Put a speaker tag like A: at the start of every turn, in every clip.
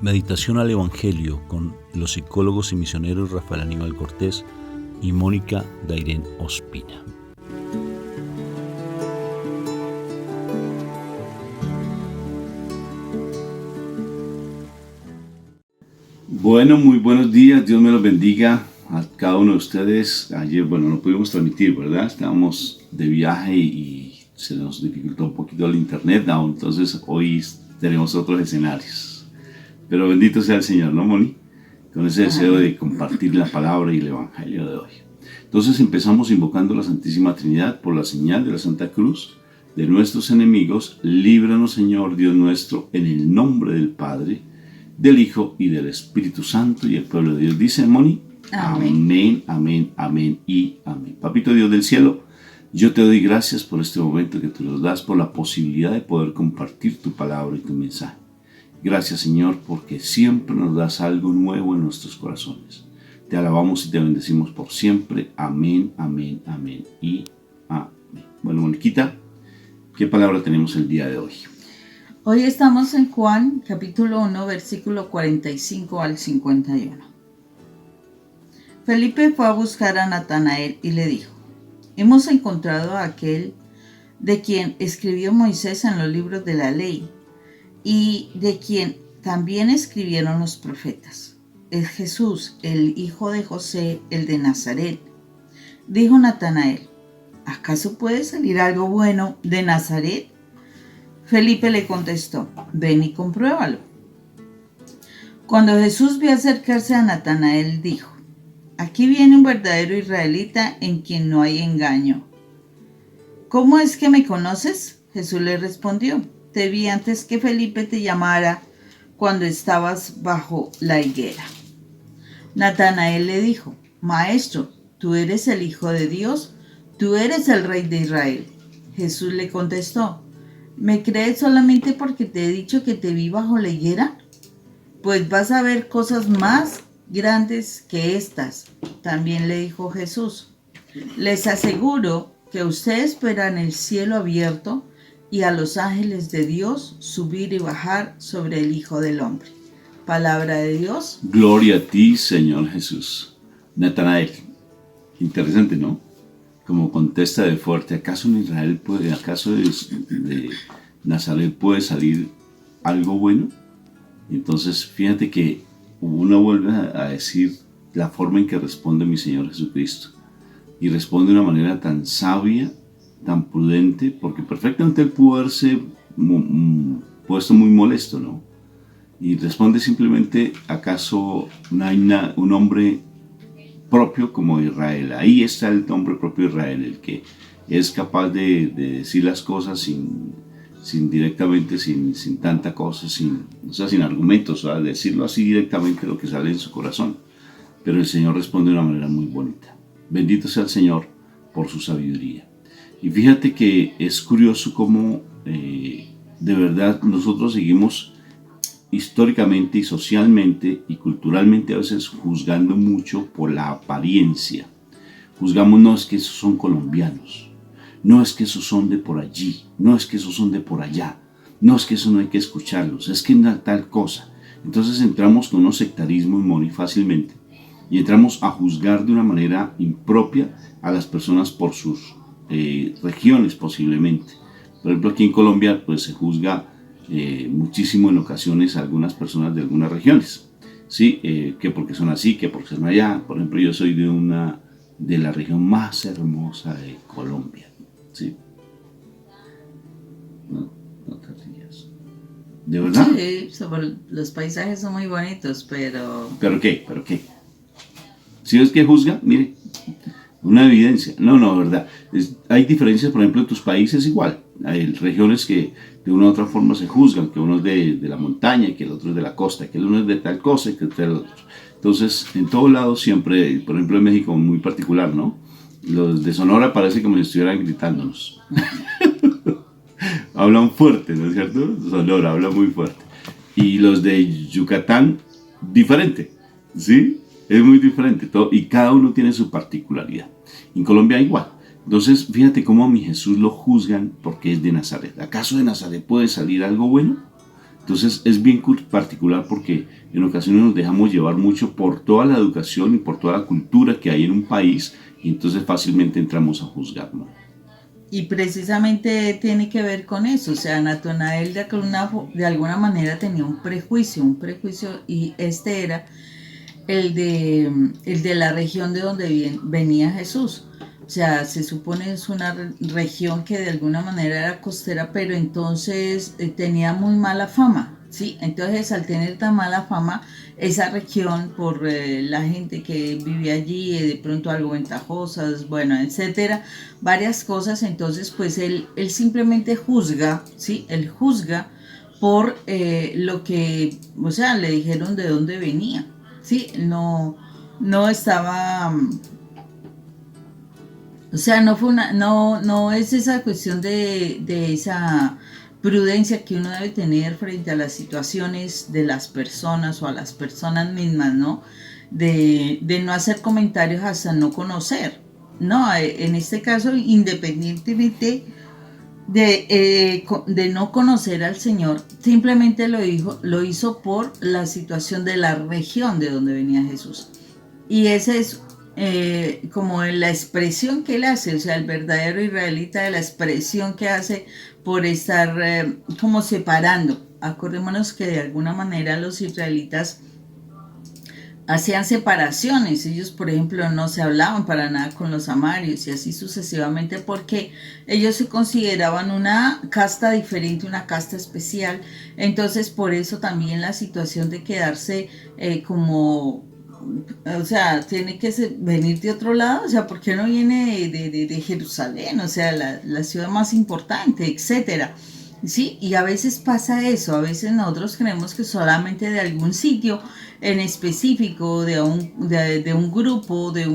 A: Meditación al Evangelio con los psicólogos y misioneros Rafael Aníbal Cortés y Mónica Dairén Ospina.
B: Bueno, muy buenos días, Dios me los bendiga a cada uno de ustedes. Ayer, no pudimos transmitir, ¿verdad? Estábamos de viaje y se nos dificultó un poquito el internet, ¿no? Entonces hoy tenemos otros escenarios. Pero bendito sea el Señor, ¿no, Moni? Con ese deseo de compartir la palabra y el Evangelio de hoy. Entonces empezamos invocando a la Santísima Trinidad por la señal de la Santa Cruz de nuestros enemigos. Líbranos, Señor Dios nuestro, en el nombre del Padre, del Hijo y del Espíritu Santo. Y el pueblo de Dios dice, Moni, amén, amén, amén y amén. Papito Dios del cielo, yo te doy gracias por este momento que tú nos das, por la posibilidad de poder compartir tu palabra y tu mensaje. Gracias, Señor, porque siempre nos das algo nuevo en nuestros corazones. Te alabamos y te bendecimos por siempre. Amén, amén, amén y amén. Bueno, Moniquita, ¿qué palabra tenemos el día de hoy?
C: Hoy estamos en Juan, capítulo 1, versículo 45 al 51. Felipe fue a buscar a Natanael y le dijo: hemos encontrado a aquel de quien escribió Moisés en los libros de la ley y de quien también escribieron los profetas. Es Jesús, el hijo de José, el de Nazaret. Dijo Natanael: ¿acaso puede salir algo bueno de Nazaret? Felipe le contestó: ven y compruébalo. Cuando Jesús vio acercarse a Natanael, dijo: aquí viene un verdadero israelita en quien no hay engaño. ¿Cómo es que me conoces? Jesús le respondió: te vi antes que Felipe te llamara cuando estabas bajo la higuera. Natanael le dijo: Maestro, tú eres el Hijo de Dios, tú eres el Rey de Israel. Jesús le contestó: ¿me crees solamente porque te he dicho que te vi bajo la higuera? Pues vas a ver cosas más grandes que estas. También le dijo Jesús: les aseguro que ustedes verán el cielo abierto y a los ángeles de Dios subir y bajar sobre el Hijo del Hombre. Palabra de Dios.
B: Gloria a ti, Señor Jesús. Natanael, interesante, ¿no? Como contesta de fuerte, ¿acaso en Israel acaso de Nazaret puede salir algo bueno? Entonces, fíjate que uno vuelve a decir la forma en que responde mi Señor Jesucristo. Y responde de una manera tan sabia, tan prudente, porque perfectamente él pudo haberse puesto muy molesto, ¿no? Y responde simplemente: ¿acaso no hay un hombre propio como Israel? Ahí está el hombre propio de Israel, el que es capaz de decir las cosas sin directamente, sin tanta cosa, sin argumentos, o sea, decirlo así directamente lo que sale en su corazón. Pero el Señor responde de una manera muy bonita. Bendito sea el Señor por su sabiduría. Y fíjate que es curioso cómo de verdad nosotros seguimos históricamente y socialmente y culturalmente a veces juzgando mucho por la apariencia. Juzgamos: no es que esos son colombianos, no es que esos son de por allí, no es que esos son de por allá, no es que eso no hay que escucharlos, es que no tal cosa. Entonces entramos con unos sectarismos muy fácilmente y entramos a juzgar de una manera impropia a las personas por sus regiones posiblemente. Por ejemplo, aquí en Colombia pues se juzga muchísimo en ocasiones a algunas personas de algunas regiones, ¿sí? Que porque son así, que porque son allá. Por ejemplo, yo soy de la región más hermosa de Colombia, ¿sí? No te rías. ¿De verdad?
C: Sí, los paisajes son muy bonitos, pero...
B: ¿Pero qué? ¿Sí ves que juzga? Mire, una evidencia. No, verdad. Hay diferencias, por ejemplo, en tus países igual. Hay regiones que de una u otra forma se juzgan, que uno es de la montaña, que el otro es de la costa, que el uno es de tal cosa y que el otro. Entonces, en todos lados siempre, por ejemplo en México muy particular, ¿no? Los de Sonora parece como si estuvieran gritándonos. Hablan fuerte, ¿no es cierto? Sonora habla muy fuerte. Y los de Yucatán, diferente, ¿sí? Es muy diferente todo, y cada uno tiene su particularidad. En Colombia igual. Entonces, fíjate cómo a mi Jesús lo juzgan porque es de Nazaret. ¿Acaso de Nazaret puede salir algo bueno? Entonces es bien particular porque en ocasiones nos dejamos llevar mucho por toda la educación y por toda la cultura que hay en un país y entonces fácilmente entramos a juzgar, ¿no?
C: Y precisamente tiene que ver con eso, o sea, Natanael de alguna manera tenía un prejuicio, y este era el de la región de donde venía Jesús. O sea, se supone es una región que de alguna manera era costera, pero entonces tenía muy mala fama, ¿sí? Entonces, al tener tan mala fama, esa región, por la gente que vive allí, de pronto algo ventajosas, bueno, etcétera, varias cosas, entonces, pues él simplemente juzga, ¿sí? Él juzga por lo que, o sea, le dijeron de dónde venía, ¿sí? No estaba... O sea, no es esa cuestión de esa prudencia que uno debe tener frente a las situaciones de las personas o a las personas mismas, ¿no? De no hacer comentarios hasta no conocer. No, en este caso, independientemente de no conocer al Señor, simplemente lo hizo por la situación de la región de donde venía Jesús. Y ese es como en la expresión que él hace, o sea, el verdadero israelita, de la expresión que hace por estar como separando. Acordémonos que de alguna manera los israelitas hacían separaciones. Ellos, por ejemplo, no se hablaban para nada con los amarios y así sucesivamente, porque ellos se consideraban una casta diferente, una casta especial. Entonces, por eso también la situación de quedarse como... O sea, tiene que venir de otro lado, o sea, ¿por qué no viene de Jerusalén? O sea, la ciudad más importante, etcétera. Sí, y a veces pasa eso, a veces nosotros creemos que solamente de algún sitio en específico, de un grupo, de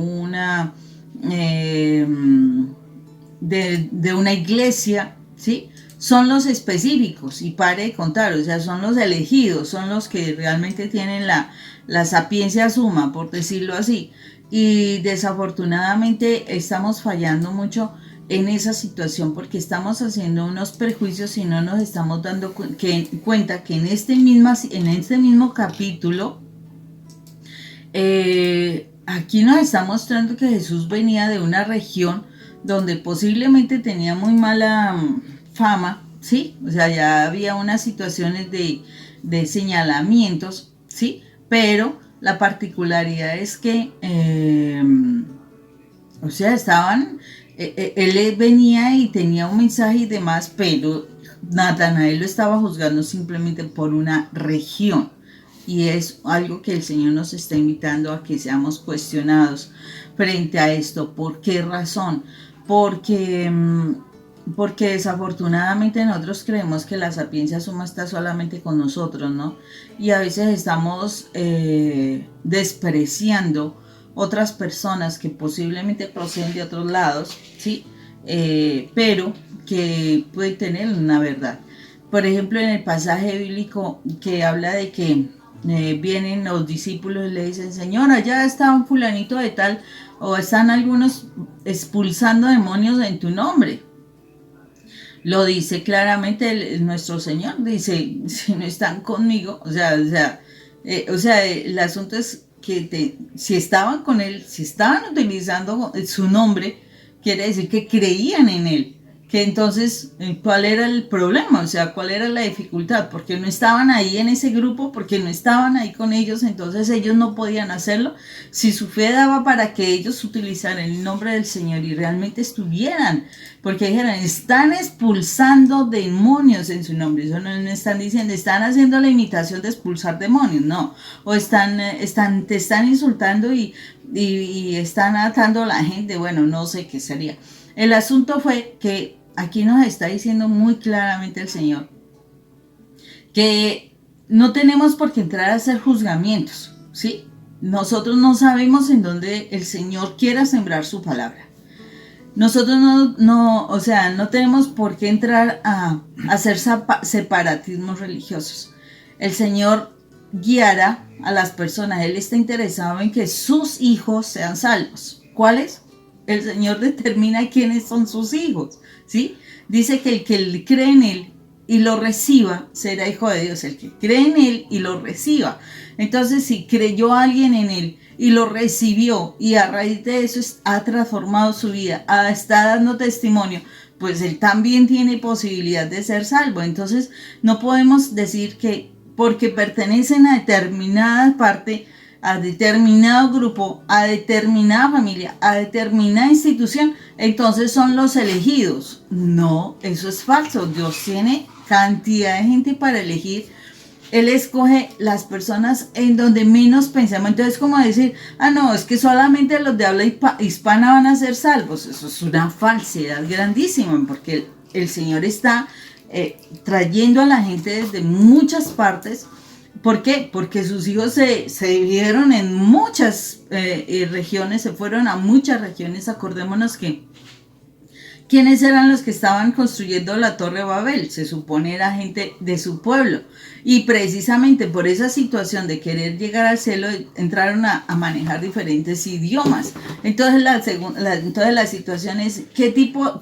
C: una iglesia, ¿sí? Son los específicos, y pare de contar, o sea, son los elegidos, son los que realmente tienen la sapiencia suma, por decirlo así. Y desafortunadamente estamos fallando mucho en esa situación porque estamos haciendo unos prejuicios y no nos estamos dando cuenta que en este mismo capítulo aquí nos está mostrando que Jesús venía de una región donde posiblemente tenía muy mala fama, ¿sí? O sea, ya había unas situaciones de señalamientos, ¿sí? Pero la particularidad es que, o sea, él venía y tenía un mensaje y demás, pero Natanael lo estaba juzgando simplemente por una región. Y es algo que el Señor nos está invitando a que seamos cuestionados frente a esto. ¿Por qué razón? Porque desafortunadamente nosotros creemos que la sapiencia suma está solamente con nosotros, ¿no? Y a veces estamos despreciando otras personas que posiblemente proceden de otros lados, ¿sí? Pero que pueden tener una verdad. Por ejemplo, en el pasaje bíblico que habla de que vienen los discípulos y le dicen, Señor, allá está un fulanito de tal, o están algunos expulsando demonios en tu nombre. Lo dice claramente nuestro Señor, dice, si no están conmigo, o sea, el asunto es que si estaban con él, si estaban utilizando su nombre, quiere decir que creían en él. Que entonces, ¿cuál era el problema? O sea, ¿cuál era la dificultad? Porque no estaban ahí en ese grupo, porque no estaban ahí con ellos, entonces ellos no podían hacerlo. Si su fe daba para que ellos utilizaran el nombre del Señor y realmente estuvieran, porque dijeran, están expulsando demonios en su nombre. Eso no están diciendo, están haciendo la imitación de expulsar demonios, no. O te están insultando y están atando a la gente, bueno, no sé qué sería. El asunto fue que aquí nos está diciendo muy claramente el Señor que no tenemos por qué entrar a hacer juzgamientos, ¿sí? Nosotros no sabemos en dónde el Señor quiera sembrar su palabra. Nosotros no tenemos por qué entrar a hacer separatismos religiosos. El Señor guiará a las personas. Él está interesado en que sus hijos sean salvos. ¿Cuáles? El Señor determina quiénes son sus hijos, ¿sí? Dice que el que cree en Él y lo reciba, será hijo de Dios. El que cree en Él y lo reciba. Entonces, si creyó alguien en Él y lo recibió y a raíz de eso ha transformado su vida, está dando testimonio, pues él también tiene posibilidad de ser salvo. Entonces, no podemos decir que porque pertenecen a determinada parte, a determinado grupo, a determinada familia, a determinada institución, entonces son los elegidos. No, eso es falso. Dios tiene cantidad de gente para elegir. Él escoge las personas en donde menos pensamos. Entonces, como decir, no, es que solamente los de habla hispana van a ser salvos. Eso es una falsedad grandísima, porque el Señor está trayendo a la gente desde muchas partes. ¿Por qué? Porque sus hijos se dividieron en muchas regiones, se fueron a muchas regiones. Acordémonos que ¿quiénes eran los que estaban construyendo la Torre de Babel? Se supone era gente de su pueblo. Y precisamente por esa situación de querer llegar al cielo, entraron a manejar diferentes idiomas. Entonces la situación es,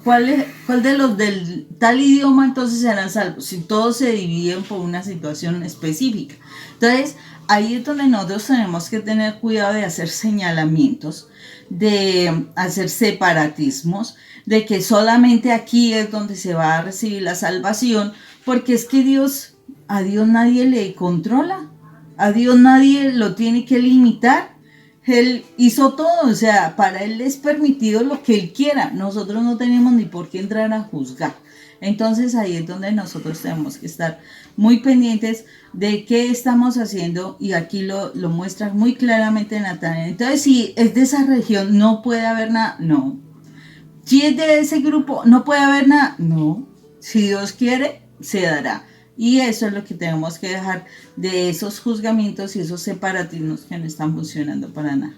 C: ¿cuál de los del tal idioma entonces serán salvos? Si todos se dividen por una situación específica. Entonces, ahí es donde nosotros tenemos que tener cuidado de hacer señalamientos, de hacer separatismos, de que solamente aquí es donde se va a recibir la salvación, porque es que a Dios nadie le controla, a Dios nadie lo tiene que limitar. Él hizo todo, o sea, para Él es permitido lo que Él quiera. Nosotros no tenemos ni por qué entrar a juzgar. Entonces ahí es donde nosotros tenemos que estar muy pendientes de qué estamos haciendo, y aquí lo muestra muy claramente Natanael. Entonces, si es de esa región, no puede haber nada, no. Si es de ese grupo, no puede haber nada, no. Si Dios quiere, se dará. Y eso es lo que tenemos que dejar de esos juzgamientos y esos separatismos que no están funcionando para nada.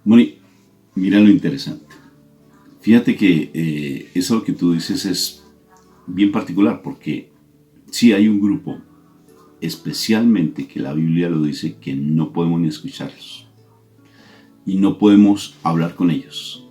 B: Moni, mira lo interesante. Fíjate que eso que tú dices es bien particular, porque sí hay un grupo, especialmente que la Biblia lo dice, que no podemos ni escucharlos y no podemos hablar con ellos.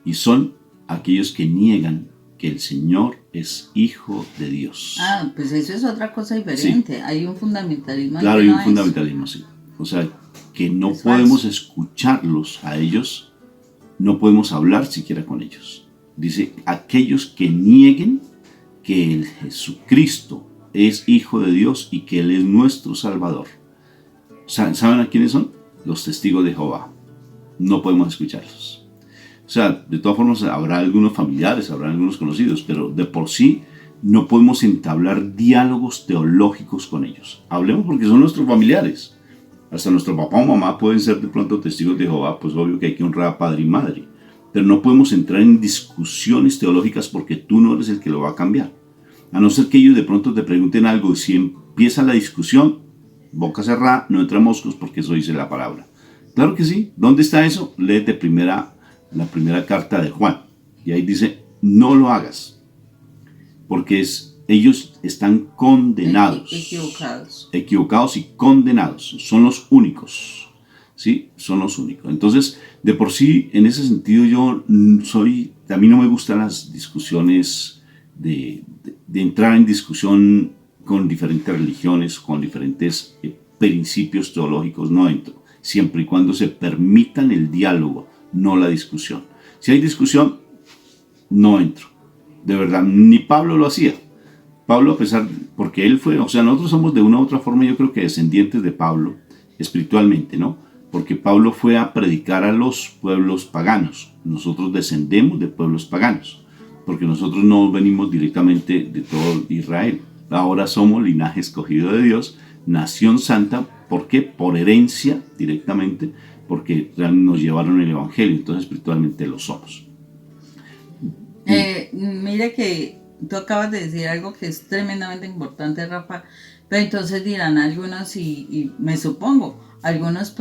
B: Y son aquellos que niegan que el Señor es hijo de Dios.
C: Pues eso es otra cosa diferente. Sí. Hay un fundamentalismo.
B: Claro, hay un fundamentalismo, sí. O sea, que no podemos escucharlos a ellos, no podemos hablar siquiera con ellos. Dice, aquellos que nieguen que el Jesucristo es hijo de Dios y que Él es nuestro Salvador. ¿Saben a quiénes son? Los testigos de Jehová. No podemos escucharlos. O sea, de todas formas habrá algunos familiares, habrá algunos conocidos, pero de por sí no podemos entablar diálogos teológicos con ellos. Hablemos porque son nuestros familiares. Hasta nuestro papá o mamá pueden ser de pronto testigos de Jehová, pues obvio que hay que honrar a padre y madre. Pero no podemos entrar en discusiones teológicas porque tú no eres el que lo va a cambiar. A no ser que ellos de pronto te pregunten algo, y si empieza la discusión, boca cerrada, no entra moscos, porque eso dice la palabra. Claro que sí. ¿Dónde está eso? Léete la primera carta de Juan, y ahí dice, no lo hagas, porque ellos están condenados, equivocados y condenados, son los únicos, ¿sí? Son los únicos. Entonces, de por sí, en ese sentido a mí no me gustan las discusiones de entrar en discusión con diferentes religiones, con diferentes principios teológicos, no entro, siempre y cuando se permitan el diálogo, no la discusión. Si hay discusión, no entro. De verdad, ni Pablo lo hacía. Pablo, a pesar, porque él fue, o sea, nosotros somos de una u otra forma, yo creo que descendientes de Pablo, espiritualmente, ¿no? Porque Pablo fue a predicar a los pueblos paganos. Nosotros descendemos de pueblos paganos, porque nosotros no venimos directamente de todo Israel. Ahora somos linaje escogido de Dios, nación santa. ¿Por qué? Por herencia directamente, porque nos llevaron el Evangelio, entonces espiritualmente lo somos.
C: Mira que tú acabas de decir algo que es tremendamente importante, Rafa, pero entonces dirán algunos, y me supongo, algunas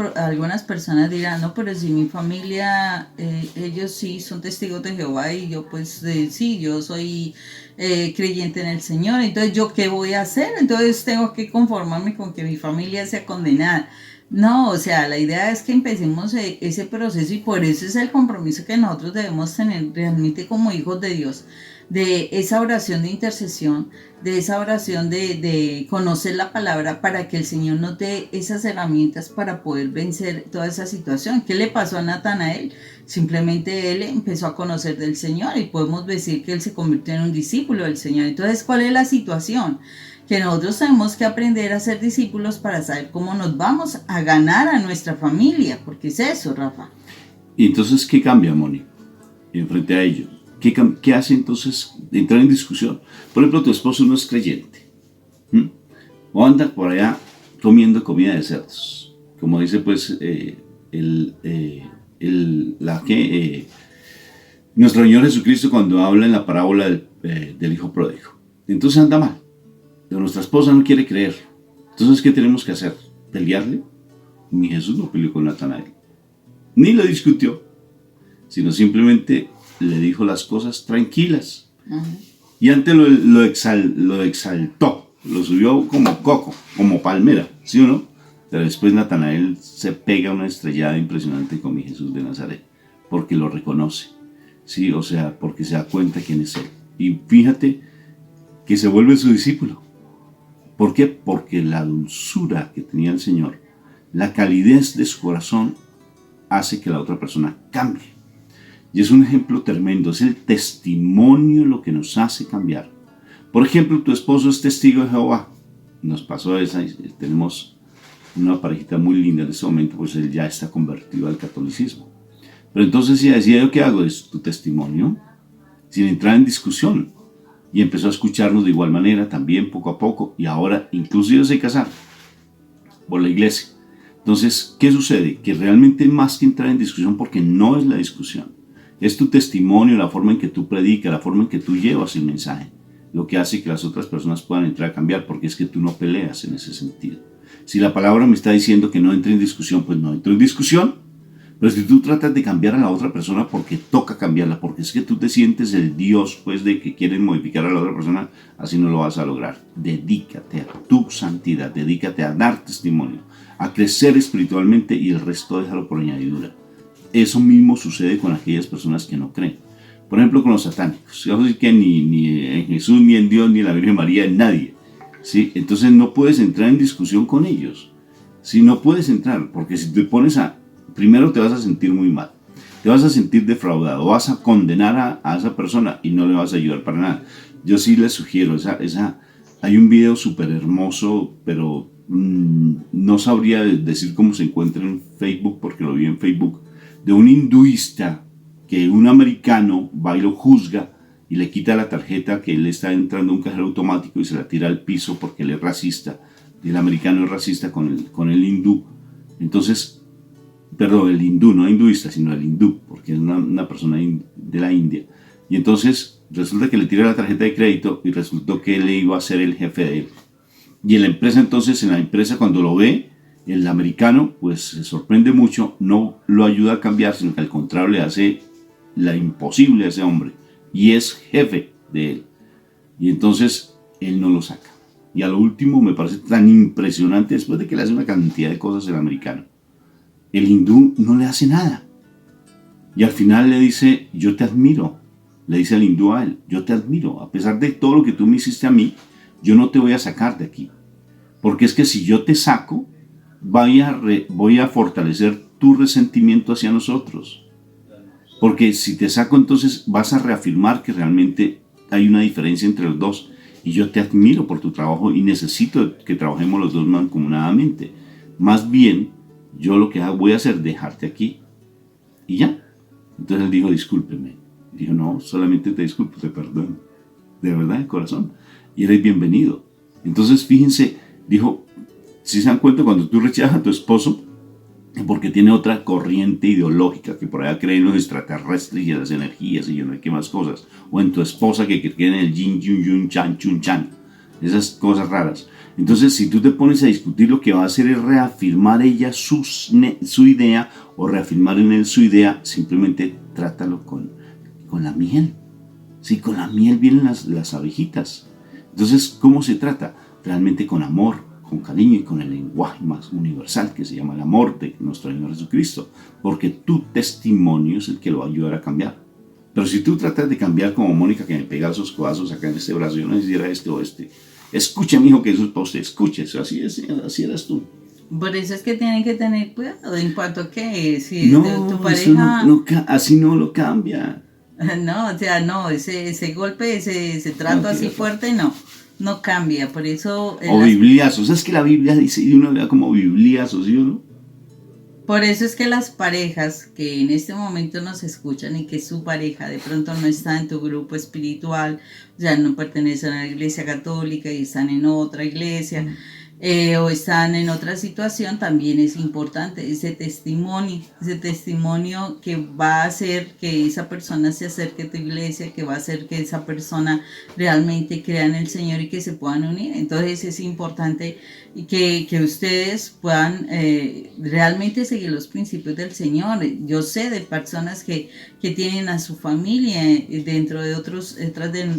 C: personas dirán, no, pero si mi familia, ellos sí son testigos de Jehová y yo pues sí, yo soy creyente en el Señor, entonces yo ¿qué voy a hacer? Entonces tengo que conformarme con que mi familia sea condenada. No, o sea, la idea es que empecemos ese proceso, y por eso es el compromiso que nosotros debemos tener realmente como hijos de Dios, de esa oración de intercesión, de esa oración de conocer la palabra para que el Señor nos dé esas herramientas para poder vencer toda esa situación. ¿Qué le pasó a Natanael? Simplemente él empezó a conocer del Señor y podemos decir que él se convirtió en un discípulo del Señor. Entonces, ¿cuál es la situación? Que nosotros tenemos que aprender a ser discípulos para saber cómo nos vamos a ganar a nuestra familia, porque es eso, Rafa.
B: Y entonces, ¿qué cambia, Moni, en frente a ello? ¿Qué hace entonces entrar en discusión? Por ejemplo, tu esposo no es creyente, ¿m? O anda por allá comiendo comida de cerdos, como dice pues nuestro Señor Jesucristo cuando habla en la parábola del hijo pródigo. Entonces anda mal, pero nuestra esposa no quiere creer. Entonces, ¿qué tenemos que hacer? ¿Pelearle? Ni Jesús no peleó con Natanael, ni lo discutió, sino simplemente le dijo las cosas tranquilas. Y antes lo exaltó, lo subió como coco, como palmera, ¿sí o no? Pero después Natanael se pega una estrellada impresionante con mi Jesús de Nazaret, porque lo reconoce, ¿sí? O sea, porque se da cuenta quién es él. Y fíjate que se vuelve su discípulo. ¿Por qué? Porque la dulzura que tenía el Señor, la calidez de su corazón, hace que la otra persona cambie. Y es un ejemplo tremendo, es el testimonio lo que nos hace cambiar. Por ejemplo, tu esposo es testigo de Jehová. Nos pasó esa, tenemos una parejita muy linda en este momento, pues él ya está convertido al catolicismo. Pero entonces ella decía, ¿yo qué hago? Es tu testimonio, sin entrar en discusión. Y empezó a escucharnos de igual manera, también poco a poco, y ahora inclusive se casaron por la iglesia. Entonces, ¿qué sucede? Que realmente más que entrar en discusión, porque no es la discusión, es tu testimonio, la forma en que tú predicas, la forma en que tú llevas el mensaje, lo que hace que las otras personas puedan entrar a cambiar, porque es que tú no peleas en ese sentido. Si la palabra me está diciendo que no entre en discusión, pues no entro en discusión. Pero si tú tratas de cambiar a la otra persona porque toca cambiarla, porque es que tú te sientes el Dios pues de que quieren modificar a la otra persona, así no lo vas a lograr. Dedícate a tu santidad, dedícate a dar testimonio, a crecer espiritualmente y el resto déjalo por añadidura. Eso mismo sucede con aquellas personas que no creen. Por ejemplo, con los satánicos. Yo sé que ni en Jesús, ni en Dios, ni en la Virgen María, en nadie, ¿sí? Entonces no puedes entrar en discusión con ellos. ¿Sí? No puedes entrar, porque si te pones a... Primero te vas a sentir muy mal. Te vas a sentir defraudado. Vas a condenar a esa persona y no le vas a ayudar para nada. Yo sí les sugiero, hay un video súper hermoso, pero no sabría decir cómo se encuentra en Facebook, porque lo vi en Facebook, de un hinduista que un americano va y lo juzga y le quita la tarjeta que él está entrando a un cajero automático y se la tira al piso porque él es racista. Y el americano es racista con el hindú. Entonces, perdón, el hindú, no hinduista, sino el hindú, porque es una persona de la India. Y entonces resulta que le tira la tarjeta de crédito y resultó que él iba a ser el jefe de él. Y en la empresa entonces, cuando lo ve, el americano pues se sorprende mucho, no lo ayuda a cambiar, sino que al contrario le hace la imposible a ese hombre. Y es jefe de él. Y entonces él no lo saca. Y a lo último me parece tan impresionante, después de que le hace una cantidad de cosas el americano, el hindú no le hace nada. Y al final le dice, yo te admiro. Le dice el hindú a él, yo te admiro. A pesar de todo lo que tú me hiciste a mí, yo no te voy a sacar de aquí. Porque es que si yo te saco, voy a fortalecer tu resentimiento hacia nosotros. Porque si te saco, entonces vas a reafirmar que realmente hay una diferencia entre los dos. Y yo te admiro por tu trabajo y necesito que trabajemos los dos mancomunadamente. Más bien, yo lo que voy a hacer es dejarte aquí y ya. Entonces él dijo, discúlpeme. Dijo, no, solamente te disculpo, te perdono. De verdad, de corazón. Y eres bienvenido. Entonces, fíjense, dijo, si se dan cuenta, cuando tú rechazas a tu esposo, porque tiene otra corriente ideológica que por allá cree en los extraterrestres y en las energías y yo no sé qué más cosas, o en tu esposa que cree en el yin, yun, yun, chan, chun, chan, esas cosas raras. Entonces, si tú te pones a discutir, lo que va a hacer es reafirmar ella su idea o reafirmar en él su idea. Simplemente trátalo con la miel. Sí, con la miel vienen las abejitas. Entonces, ¿cómo se trata? Realmente con amor, con cariño y con el lenguaje más universal que se llama el amor de nuestro Señor Jesucristo. Porque tu testimonio es el que lo va a ayudar a cambiar. Pero si tú tratas de cambiar como Mónica, que me pega esos codazos acá en este brazo, yo no hiciera este o este. Escuche, mijo, que eso es para usted, escuche, así eras tú.
C: Por eso es que tienen que tener cuidado en cuanto a que si
B: No,
C: tu
B: eso
C: pareja...
B: así no lo cambia.
C: No, o sea, no, ese golpe, ese trato
B: Ok,
C: así fuerte, no cambia. Por eso,
B: O bibliazos, es que la Biblia dice, y uno le da como bibliazos, ¿sí o no?
C: por eso es que las parejas que en este momento nos escuchan y que su pareja de pronto no está en tu grupo espiritual, o sea, no pertenecen a la iglesia católica y están en otra iglesia, o están en otra situación, también es importante ese testimonio que va a hacer que esa persona se acerque a tu iglesia, que va a hacer que esa persona realmente crea en el Señor y que se puedan unir. Entonces es importante que ustedes puedan realmente seguir los principios del Señor. Yo sé de personas que tienen a su familia dentro de otras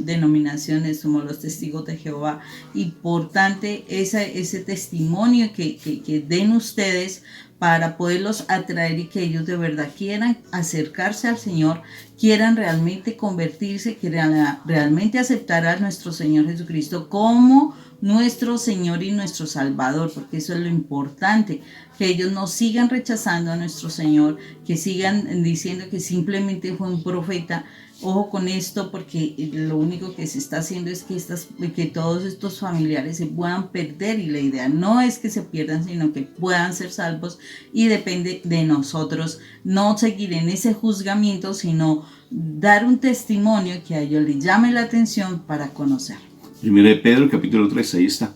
C: denominaciones como los testigos de Jehová. Importante ese testimonio que den ustedes para poderlos atraer y que ellos de verdad quieran acercarse al Señor, quieran realmente convertirse, quieran realmente aceptar a nuestro Señor Jesucristo como nuestro Señor y nuestro Salvador, porque eso es lo importante, que ellos no sigan rechazando a nuestro Señor, que sigan diciendo que simplemente fue un profeta. Ojo con esto, porque lo único que se está haciendo es que todos estos familiares se puedan perder, y la idea no es que se pierdan, sino que puedan ser salvos, y depende de nosotros no seguir en ese juzgamiento, sino dar un testimonio que a ellos les llame la atención para conocer.
B: Primero de Pedro, capítulo 3, ahí está.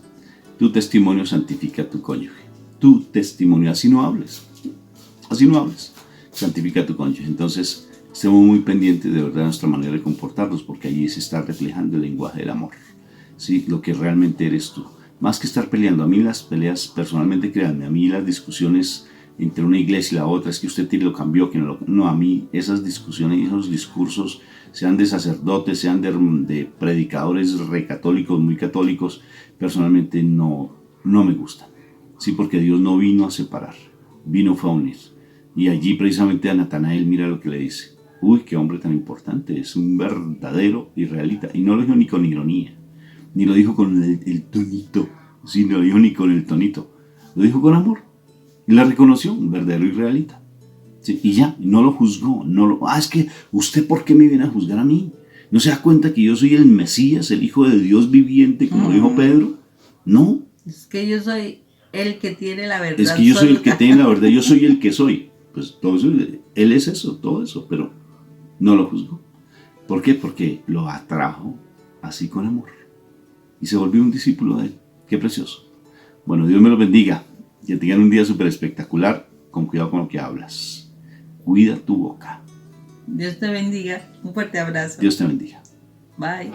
B: Tu testimonio santifica a tu cónyuge. Tu testimonio, así no hables. Así no hables. Santifica a tu cónyuge. Entonces, estemos muy pendientes de verdad de nuestra manera de comportarnos, porque allí se está reflejando el lenguaje del amor. ¿Sí? Lo que realmente eres tú. Más que estar peleando. A mí las peleas, personalmente, créanme, a mí las discusiones entre una iglesia y la otra, es que usted lo cambió, que no lo... No, a mí esas discusiones y esos discursos, sean de sacerdotes, sean de predicadores recatólicos, muy católicos, personalmente no me gustan. Sí, porque Dios no vino a separar, vino fue a unir. Y allí precisamente a Natanael, mira lo que le dice. Uy, qué hombre tan importante, es un verdadero israelita. Y no lo dijo ni con ironía, ni lo dijo con el tonito, sí, no lo dijo ni con el tonito, lo dijo con amor. Y la reconoció, un verdadero israelita. Sí, y ya, no lo juzgó. Es que usted, ¿por qué me viene a juzgar a mí? ¿No se da cuenta que yo soy el Mesías, el Hijo de Dios viviente, como dijo Pedro? No.
C: Es que yo soy el que tiene la verdad.
B: Es que yo soy el que tiene la verdad, yo soy el que soy. Pues todo eso, él es eso, todo eso, pero no lo juzgó. ¿Por qué? Porque lo atrajo así con amor. Y se volvió un discípulo de él. Qué precioso. Bueno, Dios me lo bendiga. Que tengan un día súper espectacular. Con cuidado con lo que hablas. Cuida tu boca.
C: Dios te bendiga. Un fuerte abrazo.
B: Dios te bendiga.
C: Bye.